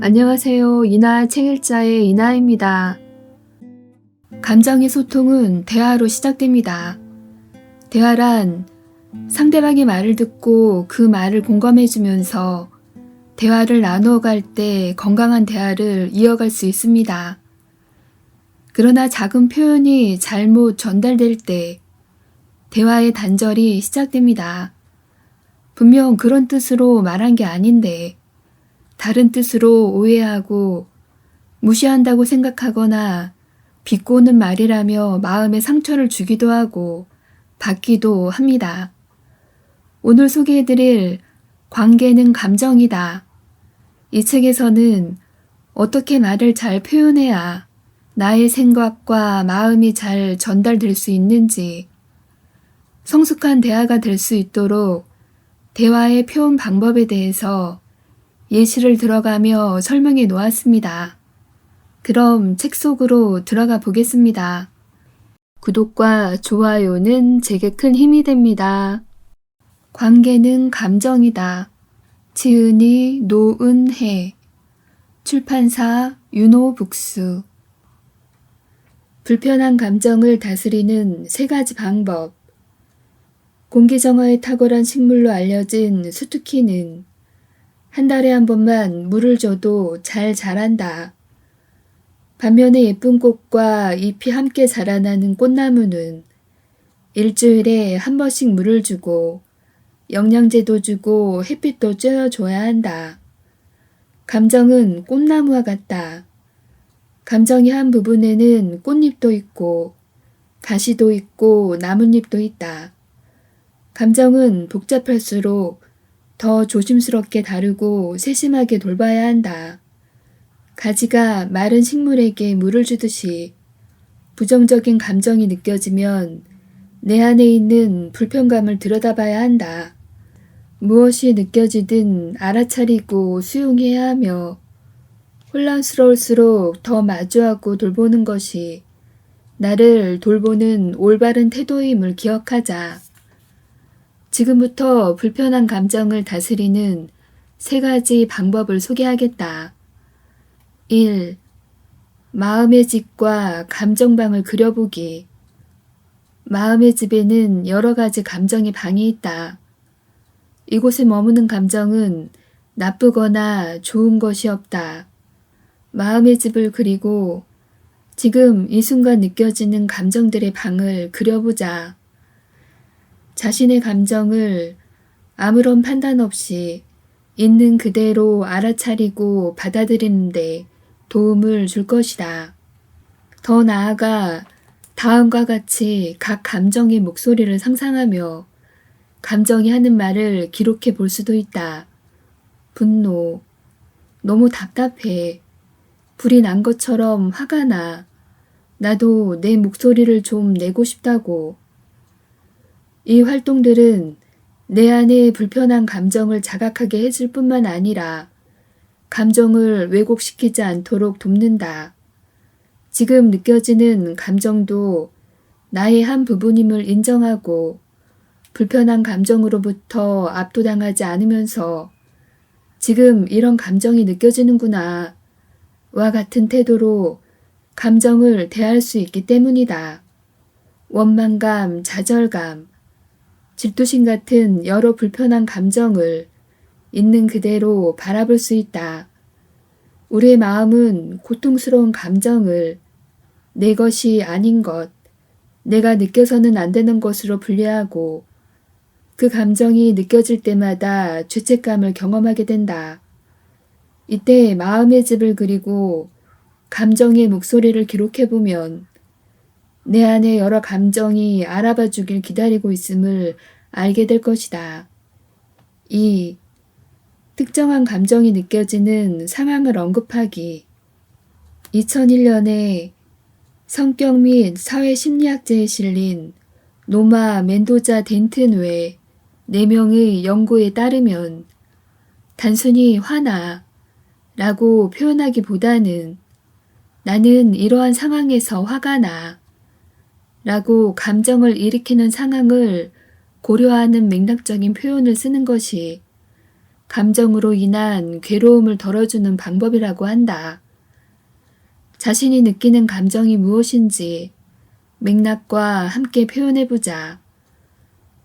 안녕하세요. 이나 책일자의 이나입니다. 감정의 소통은 대화로 시작됩니다. 대화란 상대방의 말을 듣고 그 말을 공감해주면서 대화를 나누어 갈 때 건강한 대화를 이어갈 수 있습니다. 그러나 작은 표현이 잘못 전달될 때 대화의 단절이 시작됩니다. 분명 그런 뜻으로 말한 게 아닌데 다른 뜻으로 오해하고 무시한다고 생각하거나 비꼬는 말이라며 마음에 상처를 주기도 하고 받기도 합니다. 오늘 소개해드릴 관계는 감정이다. 이 책에서는 어떻게 말을 잘 표현해야 나의 생각과 마음이 잘 전달될 수 있는지, 성숙한 대화가 될 수 있도록 대화의 표현 방법에 대해서 예시를 들어가며 설명해 놓았습니다. 그럼 책 속으로 들어가 보겠습니다. 구독과 좋아요는 제게 큰 힘이 됩니다. 관계는 감정이다. 지은이 노은혜. 출판사 윤호북수. 불편한 감정을 다스리는 3가지 방법. 공기정화에 탁월한 식물로 알려진 수투키는 한 달에 한 번만 물을 줘도 잘 자란다. 반면에 예쁜 꽃과 잎이 함께 자라나는 꽃나무는 일주일에 한 번씩 물을 주고 영양제도 주고 햇빛도 쬐어줘야 한다. 감정은 꽃나무와 같다. 감정의 한 부분에는 꽃잎도 있고 가시도 있고 나뭇잎도 있다. 감정은 복잡할수록 더 조심스럽게 다루고 세심하게 돌봐야 한다. 가지가 마른 식물에게 물을 주듯이 부정적인 감정이 느껴지면 내 안에 있는 불편감을 들여다봐야 한다. 무엇이 느껴지든 알아차리고 수용해야 하며 혼란스러울수록 더 마주하고 돌보는 것이 나를 돌보는 올바른 태도임을 기억하자. 지금부터 불편한 감정을 다스리는 3가지 방법을 소개하겠다. 1. 마음의 집과 감정방을 그려보기. 마음의 집에는 여러 가지 감정의 방이 있다. 이곳에 머무는 감정은 나쁘거나 좋은 것이 없다. 마음의 집을 그리고 지금 이 순간 느껴지는 감정들의 방을 그려보자. 자신의 감정을 아무런 판단 없이 있는 그대로 알아차리고 받아들이는데 도움을 줄 것이다. 더 나아가 다음과 같이 각 감정의 목소리를 상상하며 감정이 하는 말을 기록해 볼 수도 있다. 분노. 너무 답답해. 불이 난 것처럼 화가 나. 나도 내 목소리를 좀 내고 싶다고. 이 활동들은 내 안의 불편한 감정을 자각하게 해줄 뿐만 아니라 감정을 왜곡시키지 않도록 돕는다. 지금 느껴지는 감정도 나의 한 부분임을 인정하고 불편한 감정으로부터 압도당하지 않으면서 지금 이런 감정이 느껴지는구나 와 같은 태도로 감정을 대할 수 있기 때문이다. 원망감, 좌절감, 질투심 같은 여러 불편한 감정을 있는 그대로 바라볼 수 있다. 우리의 마음은 고통스러운 감정을 내 것이 아닌 것, 내가 느껴서는 안 되는 것으로 분류하고 그 감정이 느껴질 때마다 죄책감을 경험하게 된다. 이때 마음의 집을 그리고 감정의 목소리를 기록해보면 내 안에 여러 감정이 알아봐 주길 기다리고 있음을 알게 될 것이다. 2. 특정한 감정이 느껴지는 상황을 언급하기. 2001년에 성격 및 사회심리학제에 실린 노마 멘도자 덴튼 외 4명의 연구에 따르면 단순히 화나 라고 표현하기보다는 나는 이러한 상황에서 화가 나 라고 감정을 일으키는 상황을 고려하는 맥락적인 표현을 쓰는 것이 감정으로 인한 괴로움을 덜어주는 방법이라고 한다. 자신이 느끼는 감정이 무엇인지 맥락과 함께 표현해보자.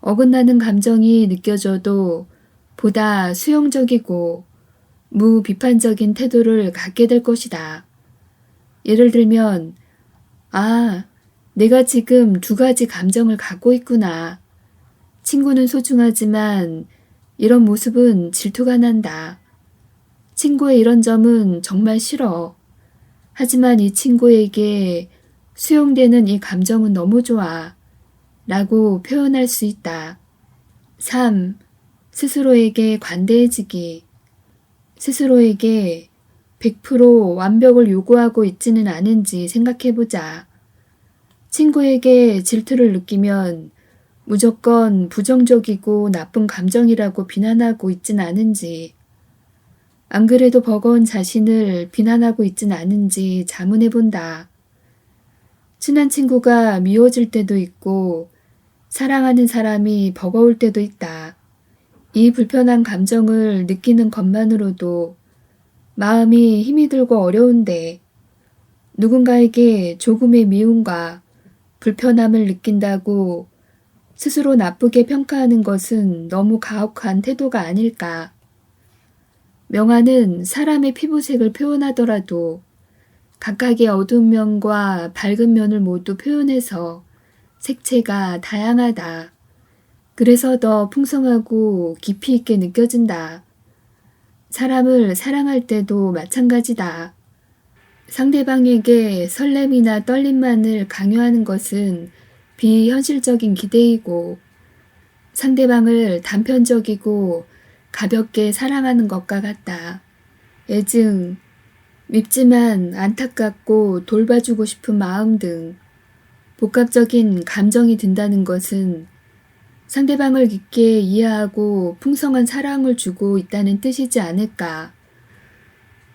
어긋나는 감정이 느껴져도 보다 수용적이고 무비판적인 태도를 갖게 될 것이다. 예를 들면, 아, 내가 지금 두 가지 감정을 갖고 있구나. 친구는 소중하지만 이런 모습은 질투가 난다. 친구의 이런 점은 정말 싫어. 하지만 이 친구에게 수용되는 이 감정은 너무 좋아. 라고 표현할 수 있다. 3. 스스로에게 관대해지기. 스스로에게 100% 완벽을 요구하고 있지는 않은지 생각해보자. 친구에게 질투를 느끼면 무조건 부정적이고 나쁜 감정이라고 비난하고 있진 않은지, 안 그래도 버거운 자신을 비난하고 있진 않은지 자문해본다. 친한 친구가 미워질 때도 있고 사랑하는 사람이 버거울 때도 있다. 이 불편한 감정을 느끼는 것만으로도 마음이 힘이 들고 어려운데 누군가에게 조금의 미움과 불편함을 느낀다고 스스로 나쁘게 평가하는 것은 너무 가혹한 태도가 아닐까. 명화는 사람의 피부색을 표현하더라도 각각의 어두운 면과 밝은 면을 모두 표현해서 색채가 다양하다. 그래서 더 풍성하고 깊이 있게 느껴진다. 사람을 사랑할 때도 마찬가지다. 상대방에게 설렘이나 떨림만을 강요하는 것은 비현실적인 기대이고 상대방을 단편적이고 가볍게 사랑하는 것과 같다. 애증, 밉지만 안타깝고 돌봐주고 싶은 마음 등 복합적인 감정이 든다는 것은 상대방을 깊게 이해하고 풍성한 사랑을 주고 있다는 뜻이지 않을까.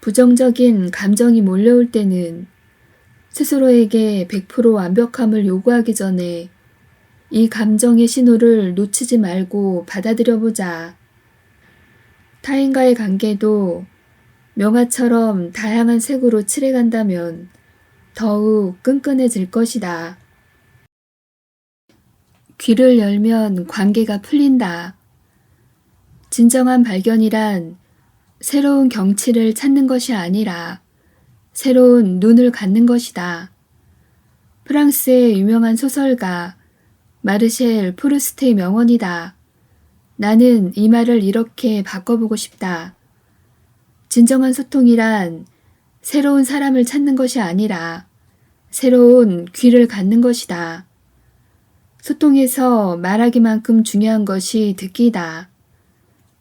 부정적인 감정이 몰려올 때는 스스로에게 100% 완벽함을 요구하기 전에 이 감정의 신호를 놓치지 말고 받아들여보자. 타인과의 관계도 명화처럼 다양한 색으로 칠해간다면 더욱 끈끈해질 것이다. 귀를 열면 관계가 풀린다. 진정한 발견이란 새로운 경치를 찾는 것이 아니라 새로운 눈을 갖는 것이다. 프랑스의 유명한 소설가 마르셀 프루스트의 명언이다. 나는 이 말을 이렇게 바꿔보고 싶다. 진정한 소통이란 새로운 사람을 찾는 것이 아니라 새로운 귀를 갖는 것이다. 소통에서 말하기만큼 중요한 것이 듣기다.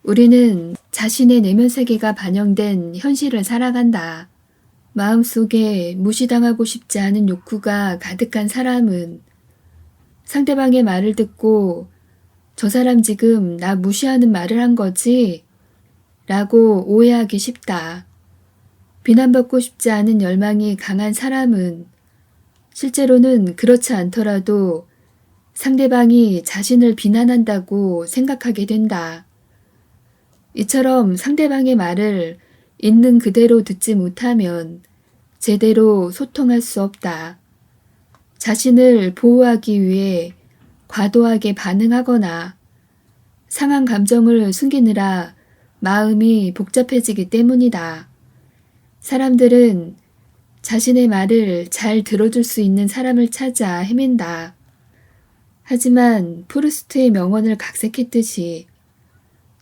우리는 자신의 내면 세계가 반영된 현실을 살아간다. 마음속에 무시당하고 싶지 않은 욕구가 가득한 사람은 상대방의 말을 듣고 저 사람 지금 나 무시하는 말을 한 거지? 라고 오해하기 쉽다. 비난받고 싶지 않은 열망이 강한 사람은 실제로는 그렇지 않더라도 상대방이 자신을 비난한다고 생각하게 된다. 이처럼 상대방의 말을 있는 그대로 듣지 못하면 제대로 소통할 수 없다. 자신을 보호하기 위해 과도하게 반응하거나 상한 감정을 숨기느라 마음이 복잡해지기 때문이다. 사람들은 자신의 말을 잘 들어줄 수 있는 사람을 찾아 헤맨다. 하지만 프루스트의 명언을 각색했듯이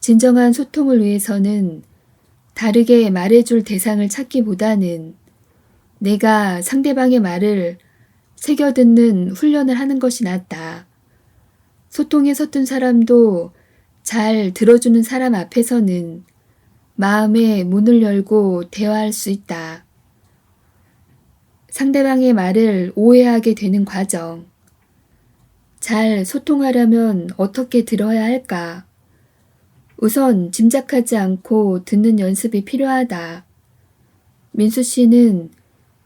진정한 소통을 위해서는 다르게 말해줄 대상을 찾기보다는 내가 상대방의 말을 새겨듣는 훈련을 하는 것이 낫다. 소통에 서툰 사람도 잘 들어주는 사람 앞에서는 마음의 문을 열고 대화할 수 있다. 상대방의 말을 오해하게 되는 과정. 잘 소통하려면 어떻게 들어야 할까? 우선 짐작하지 않고 듣는 연습이 필요하다. 민수 씨는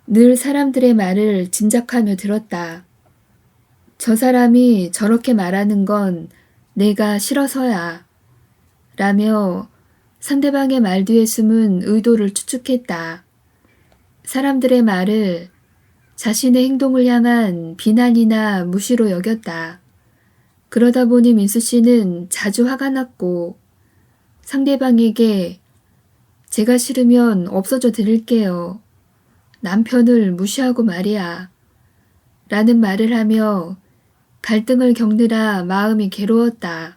늘 사람들의 말을 짐작하며 들었다. 저 사람이 저렇게 말하는 건 내가 싫어서야. 라며 상대방의 말 뒤에 숨은 의도를 추측했다. 사람들의 말을 자신의 행동을 향한 비난이나 무시로 여겼다. 그러다 보니 민수 씨는 자주 화가 났고 상대방에게 제가 싫으면 없어져 드릴게요. 남편을 무시하고 말이야. 라는 말을 하며 갈등을 겪느라 마음이 괴로웠다.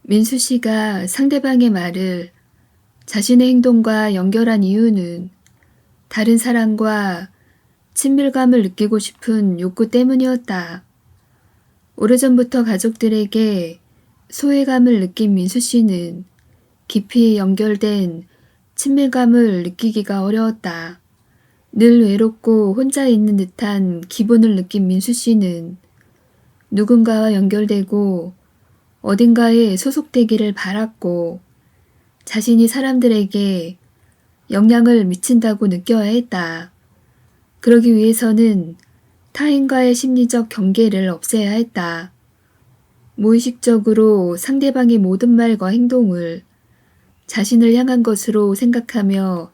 민수 씨가 상대방의 말을 자신의 행동과 연결한 이유는 다른 사람과 친밀감을 느끼고 싶은 욕구 때문이었다. 오래전부터 가족들에게 소외감을 느낀 민수 씨는 깊이 연결된 친밀감을 느끼기가 어려웠다. 늘 외롭고 혼자 있는 듯한 기분을 느낀 민수 씨는 누군가와 연결되고 어딘가에 소속되기를 바랐고 자신이 사람들에게 영향을 미친다고 느껴야 했다. 그러기 위해서는 타인과의 심리적 경계를 없애야 했다. 무의식적으로 상대방의 모든 말과 행동을 자신을 향한 것으로 생각하며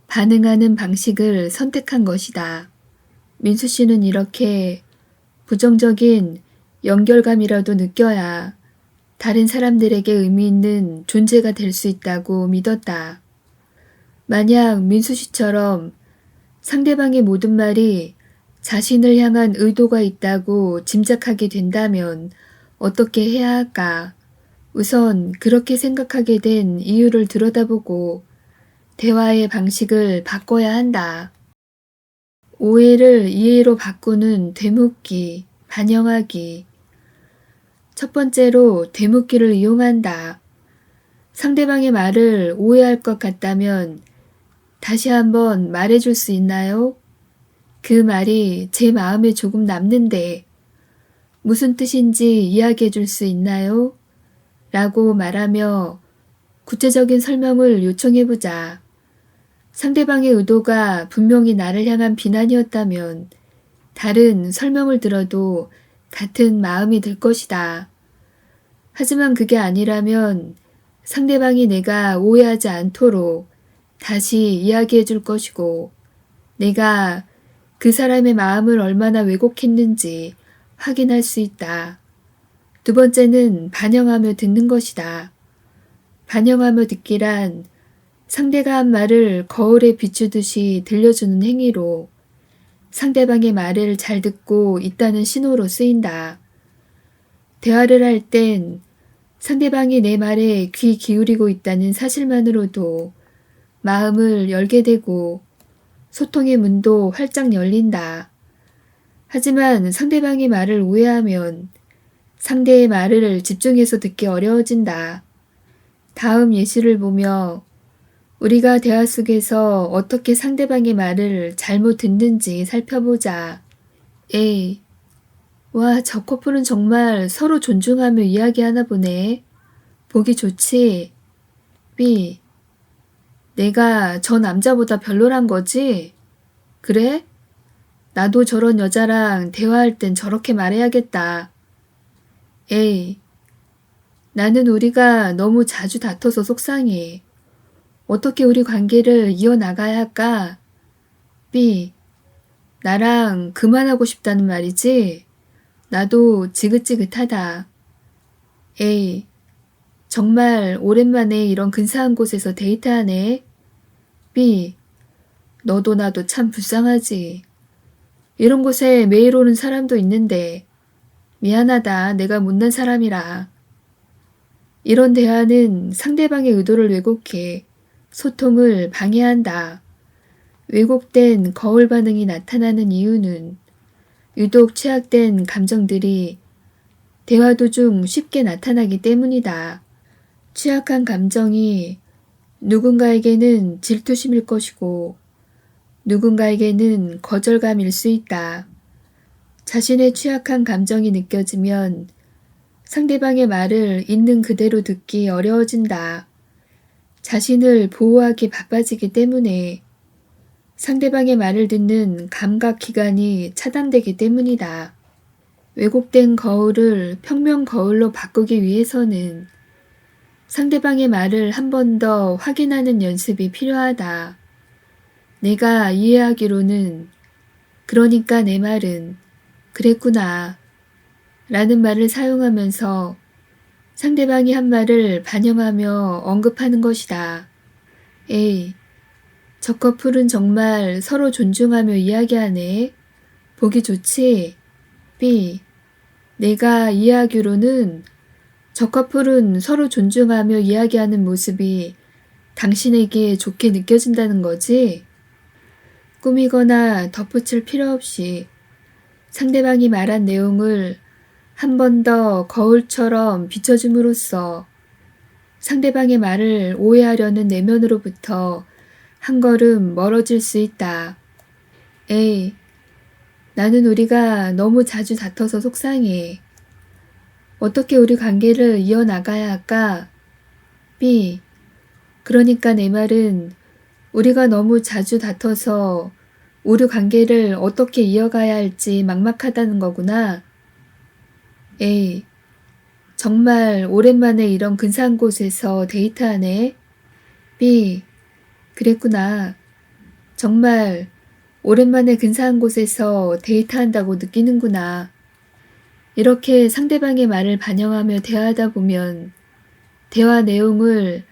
반응하는 방식을 선택한 것이다. 민수 씨는 이렇게 부정적인 연결감이라도 느껴야 다른 사람들에게 의미 있는 존재가 될 수 있다고 믿었다. 만약 민수 씨처럼 상대방의 모든 말이 자신을 향한 의도가 있다고 짐작하게 된다면 어떻게 해야 할까? 우선 그렇게 생각하게 된 이유를 들여다보고 대화의 방식을 바꿔야 한다. 오해를 이해로 바꾸는 되묻기, 반영하기. 첫 번째로 되묻기를 이용한다. 상대방의 말을 오해할 것 같다면 다시 한번 말해줄 수 있나요? 그 말이 제 마음에 조금 남는데 무슨 뜻인지 이야기해 줄 수 있나요? 라고 말하며 구체적인 설명을 요청해보자. 상대방의 의도가 분명히 나를 향한 비난이었다면 다른 설명을 들어도 같은 마음이 들 것이다. 하지만 그게 아니라면 상대방이 내가 오해하지 않도록 다시 이야기해 줄 것이고 내가 그 사람의 마음을 얼마나 왜곡했는지 확인할 수 있다. 두 번째는 반영하며 듣는 것이다. 반영하며 듣기란 상대가 한 말을 거울에 비추듯이 들려주는 행위로 상대방의 말을 잘 듣고 있다는 신호로 쓰인다. 대화를 할 땐 상대방이 내 말에 귀 기울이고 있다는 사실만으로도 마음을 열게 되고 소통의 문도 활짝 열린다. 하지만 상대방의 말을 오해하면 상대의 말을 집중해서 듣기 어려워진다. 다음 예시를 보며 우리가 대화 속에서 어떻게 상대방의 말을 잘못 듣는지 살펴보자. A. 와, 저 커플은 정말 서로 존중하며 이야기하나 보네. 보기 좋지? B. 내가 저 남자보다 별로란 거지? 그래? 나도 저런 여자랑 대화할 땐 저렇게 말해야겠다. A. 나는 우리가 너무 자주 다퉈서 속상해. 어떻게 우리 관계를 이어나가야 할까? B. 나랑 그만하고 싶다는 말이지? 나도 지긋지긋하다. A. 정말 오랜만에 이런 근사한 곳에서 데이트하네. B. 너도 나도 참 불쌍하지. 이런 곳에 매일 오는 사람도 있는데 미안하다. 내가 못난 사람이라. 이런 대화는 상대방의 의도를 왜곡해 소통을 방해한다. 왜곡된 거울 반응이 나타나는 이유는 유독 취약된 감정들이 대화 도중 쉽게 나타나기 때문이다. 취약한 감정이 누군가에게는 질투심일 것이고 누군가에게는 거절감일 수 있다. 자신의 취약한 감정이 느껴지면 상대방의 말을 있는 그대로 듣기 어려워진다. 자신을 보호하기 바빠지기 때문에 상대방의 말을 듣는 감각 기관이 차단되기 때문이다. 왜곡된 거울을 평면 거울로 바꾸기 위해서는 상대방의 말을 한 번 더 확인하는 연습이 필요하다. 내가 이해하기로는, 그러니까 내 말은, 그랬구나. 라는 말을 사용하면서 상대방이 한 말을 반영하며 언급하는 것이다. A. 저 커플은 정말 서로 존중하며 이야기하네. 보기 좋지? B. 내가 이해하기로는 저 커플은 서로 존중하며 이야기하는 모습이 당신에게 좋게 느껴진다는 거지? 꾸미거나 덧붙일 필요 없이 상대방이 말한 내용을 한 번 더 거울처럼 비춰줌으로써 상대방의 말을 오해하려는 내면으로부터 한 걸음 멀어질 수 있다. A. 나는 우리가 너무 자주 다퉈서 속상해. 어떻게 우리 관계를 이어나가야 할까? B. 그러니까 내 말은 우리가 너무 자주 다퉈서 우리 관계를 어떻게 이어가야 할지 막막하다는 거구나. A. 정말 오랜만에 이런 근사한 곳에서 데이트하네. B. 그랬구나. 정말 오랜만에 근사한 곳에서 데이트한다고 느끼는구나. 이렇게 상대방의 말을 반영하며 대화하다 보면 대화 내용을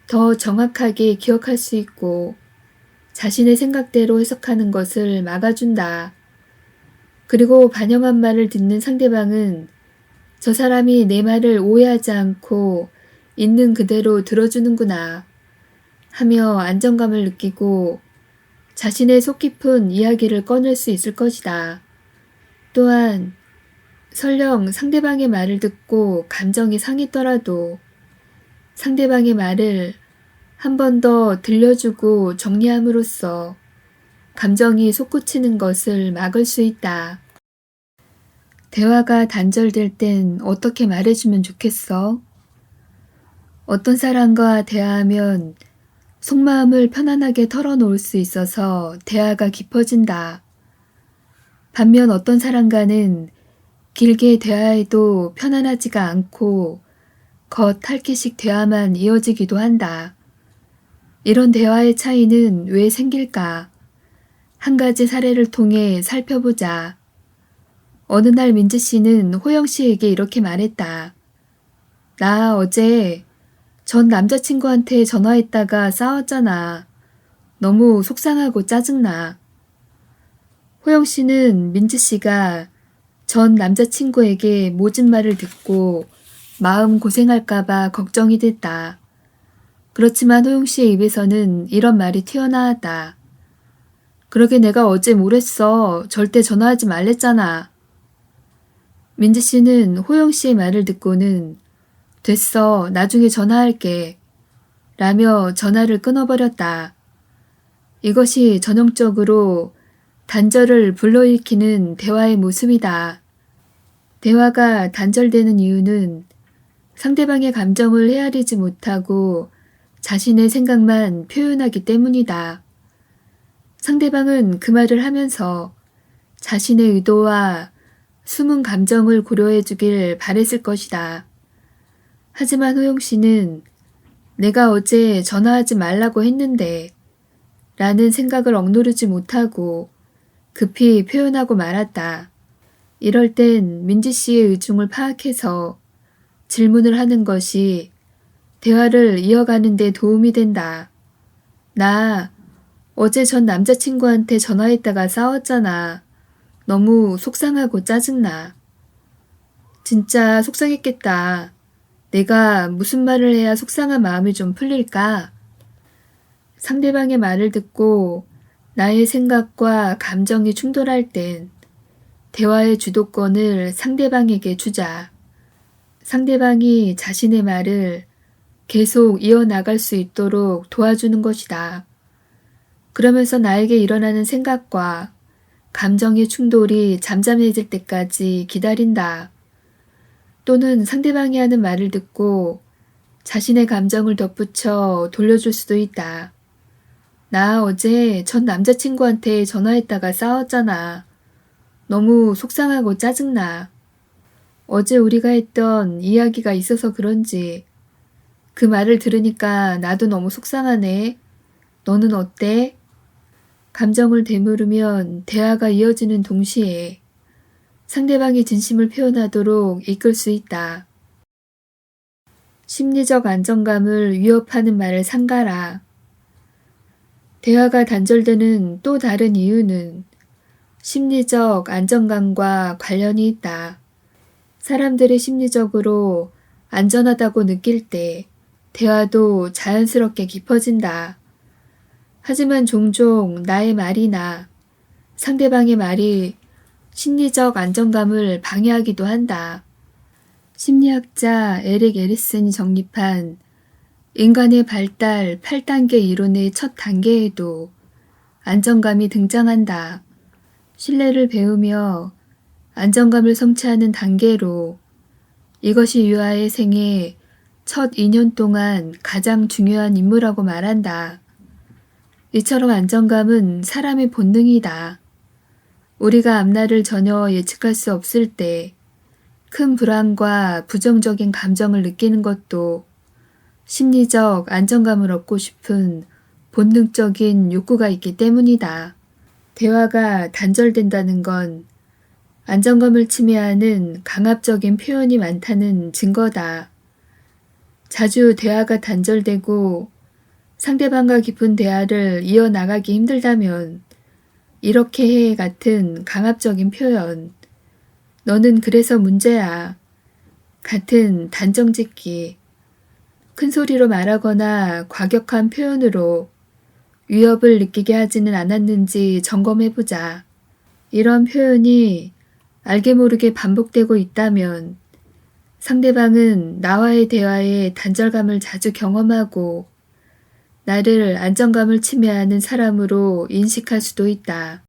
더 정확하게 기억할 수 있고 자신의 생각대로 해석하는 것을 막아준다. 그리고 반영한 말을 듣는 상대방은 저 사람이 내 말을 오해하지 않고 있는 그대로 들어주는구나 하며 안정감을 느끼고 자신의 속 깊은 이야기를 꺼낼 수 있을 것이다. 또한 설령 상대방의 말을 듣고 감정이 상했더라도 상대방의 말을 한 번 더 들려주고 정리함으로써 감정이 솟구치는 것을 막을 수 있다. 대화가 단절될 땐 어떻게 말해주면 좋겠어? 어떤 사람과 대화하면 속마음을 편안하게 털어놓을 수 있어서 대화가 깊어진다. 반면 어떤 사람과는 길게 대화해도 편안하지가 않고 겉핥기식 대화만 이어지기도 한다. 이런 대화의 차이는 왜 생길까? 한 가지 사례를 통해 살펴보자. 어느 날 민지 씨는 호영 씨에게 이렇게 말했다. 나 어제 전 남자친구한테 전화했다가 싸웠잖아. 너무 속상하고 짜증나. 호영 씨는 민지 씨가 전 남자친구에게 모진 말을 듣고 마음 고생할까봐 걱정이 됐다. 그렇지만 호영 씨의 입에서는 이런 말이 튀어나왔다. 그러게 내가 어제 뭘 했어. 절대 전화하지 말랬잖아. 민지 씨는 호영 씨의 말을 듣고는 됐어. 나중에 전화할게. 라며 전화를 끊어버렸다. 이것이 전형적으로 단절을 불러일으키는 대화의 모습이다. 대화가 단절되는 이유는 상대방의 감정을 헤아리지 못하고 자신의 생각만 표현하기 때문이다. 상대방은 그 말을 하면서 자신의 의도와 숨은 감정을 고려해 주길 바랬을 것이다. 하지만 호영 씨는 내가 어제 전화하지 말라고 했는데 라는 생각을 억누르지 못하고 급히 표현하고 말았다. 이럴 땐 민지 씨의 의중을 파악해서 질문을 하는 것이 대화를 이어가는 데 도움이 된다. 나 어제 전 남자친구한테 전화했다가 싸웠잖아. 너무 속상하고 짜증나. 진짜 속상했겠다. 내가 무슨 말을 해야 속상한 마음이 좀 풀릴까? 상대방의 말을 듣고 나의 생각과 감정이 충돌할 땐 대화의 주도권을 상대방에게 주자. 상대방이 자신의 말을 계속 이어나갈 수 있도록 도와주는 것이다. 그러면서 나에게 일어나는 생각과 감정의 충돌이 잠잠해질 때까지 기다린다. 또는 상대방이 하는 말을 듣고 자신의 감정을 덧붙여 돌려줄 수도 있다. 나 어제 전 남자친구한테 전화했다가 싸웠잖아. 너무 속상하고 짜증나. 어제 우리가 했던 이야기가 있어서 그런지 그 말을 들으니까 나도 너무 속상하네. 너는 어때? 감정을 되물으면 대화가 이어지는 동시에 상대방이 진심을 표현하도록 이끌 수 있다. 심리적 안정감을 위협하는 말을 삼가라. 대화가 단절되는 또 다른 이유는 심리적 안정감과 관련이 있다. 사람들이 심리적으로 안전하다고 느낄 때 대화도 자연스럽게 깊어진다. 하지만 종종 나의 말이나 상대방의 말이 심리적 안정감을 방해하기도 한다. 심리학자 에릭 에리슨이 정립한 인간의 발달 8단계 이론의 첫 단계에도 안정감이 등장한다. 신뢰를 배우며 안정감을 성취하는 단계로 이것이 유아의 생애 첫 2년 동안 가장 중요한 임무라고 말한다. 이처럼 안정감은 사람의 본능이다. 우리가 앞날을 전혀 예측할 수 없을 때 큰 불안과 부정적인 감정을 느끼는 것도 심리적 안정감을 얻고 싶은 본능적인 욕구가 있기 때문이다. 대화가 단절된다는 건 안정감을 침해하는 강압적인 표현이 많다는 증거다. 자주 대화가 단절되고 상대방과 깊은 대화를 이어나가기 힘들다면 이렇게 해 같은 강압적인 표현, 너는 그래서 문제야 같은 단정짓기, 큰 소리로 말하거나 과격한 표현으로 위협을 느끼게 하지는 않았는지 점검해보자. 이런 표현이 알게 모르게 반복되고 있다면 상대방은 나와의 대화에 단절감을 자주 경험하고 나를 안정감을 침해하는 사람으로 인식할 수도 있다.